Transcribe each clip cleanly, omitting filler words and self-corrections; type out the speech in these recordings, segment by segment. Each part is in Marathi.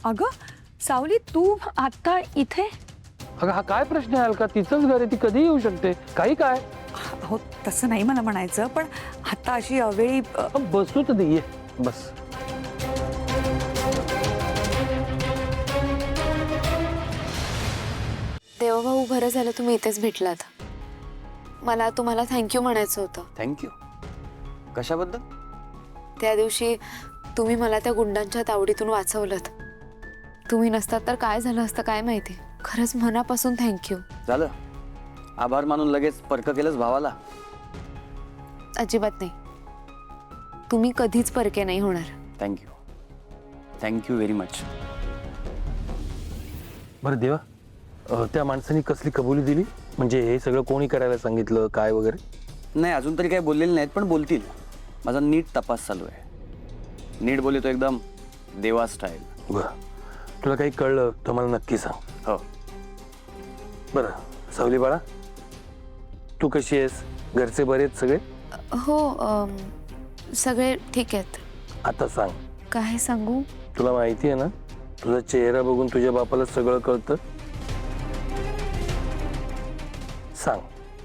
अगं सावली, तू आता इथे? अगं हा काय प्रश्न आहे अलका? तिचंच घर आहे, ती कधी येऊ शकते. काही काय हो तसं नाही मला म्हणायचं, पण आता अशी अवेळी बसू तर दे, ये बस. देवाभाऊ, बरं झालं तुम्ही इथेच भेटलात. मला तुम्हाला थँक्यू म्हणायचं होतं. थँक्यू. कशाबद्दल? त्या दिवशी तुम्ही मला त्या गुंडांच्या तावडीतून वाचवलंत. तुम्ही नसतात तर काय झालं असतं काय माहिती. खरंच मनापासून थँक्यू. झालं? आभार मानून लगेच परक केलंस भावाला? अजिबात नाही. तुम्ही कधीच परके नाही होणार. थँक्यू. Thank you very much. बरं देवा, त्या माणसाने कसली कबुली दिली? म्हणजे हे सगळं कोणी करायला सांगितलं, काय वगैरे? नाही, अजून तरी काही बोललेले नाहीत, पण बोलतील. माझा नीट तपास चालू आहे. नीट बोलतो एकदम देवा स्टाईल. बरं, तुला काही कळलं तर मला नक्की सांग. हो. बरं सावली बाळा, तू कशी आहेस? घरचे बरे आहेत सगळे? हो, सगळे ठीक आहेत. आता सांग, काय सांगू? तुला माहिती आहे ना, तुझा चेहरा बघून तुझ्या बापाला सगळं कळतं. सांग.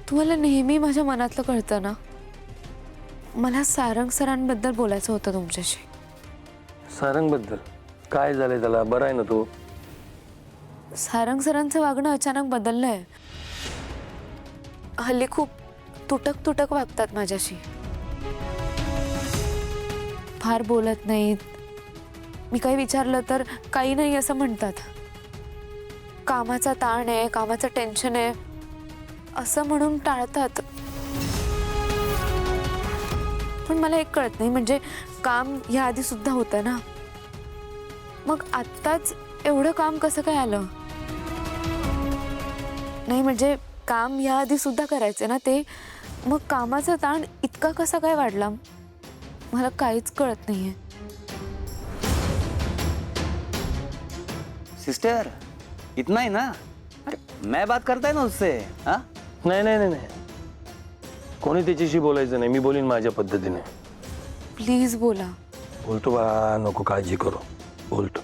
तुम्हाला नेहमी माझ्या मनातलं कळतं ना. मला सारंग सरांबद्दल बोलायचं होतं तुमच्याशी. सारंग बद्दल काय झालंय त्याला? बरं आहे ना तू? सारंग सरांचं वागणं अचानक बदललंय. हल्ली खूप तुटक तुटक वागतात माझ्याशी. फार बोलत नाहीत. मी काही विचारलं तर काही नाही असं म्हणतात. कामाचा ताण आहे, कामाचं टेन्शन आहे असं म्हणून टाळतात. पण मला एक कळत नाही, म्हणजे काम या आधी सुद्धा होतं ना, मग आत्ताच एवढं काम कसं काय आलं? नाही म्हणजे काम या आधी सुद्धा करायचे ना ते, मग कामाचा ताण इतका कसा काय वाढला? मला काहीच कळत नाहीये. सिस्टर, इतना ही ना? अरे मैं बात करता है ना उससे. हाँ? नाही नाही नाही नाही, कोणी त्याच्याशी बोलायचं नाही. मी बोलीन माझ्या पद्धतीने. प्लीज बोला. बोलतो बाळा, नको काळजी करू. बोलतो.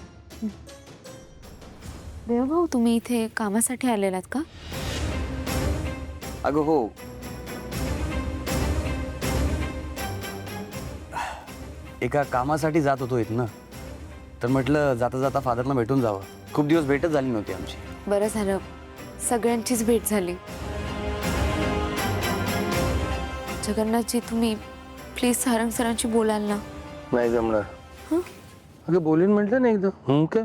देवभाऊ, तुम्ही इथे कामासाठी आलेलात का? अगं हो. एका कामासाठी जात होतो इथनं, तर म्हटलं जाता जाता फादरला भेटून जावं. खूप दिवस भेटच झाली नव्हती आमची. बरं झालं, सगळ्यांचीच भेट झाली. जगन्नाथजी, तुम्ही प्लीज सारंग सरांशी बोलाल ना? नाही जमणार. हं? अगं बोलीन म्हटलं ना एकदा. काय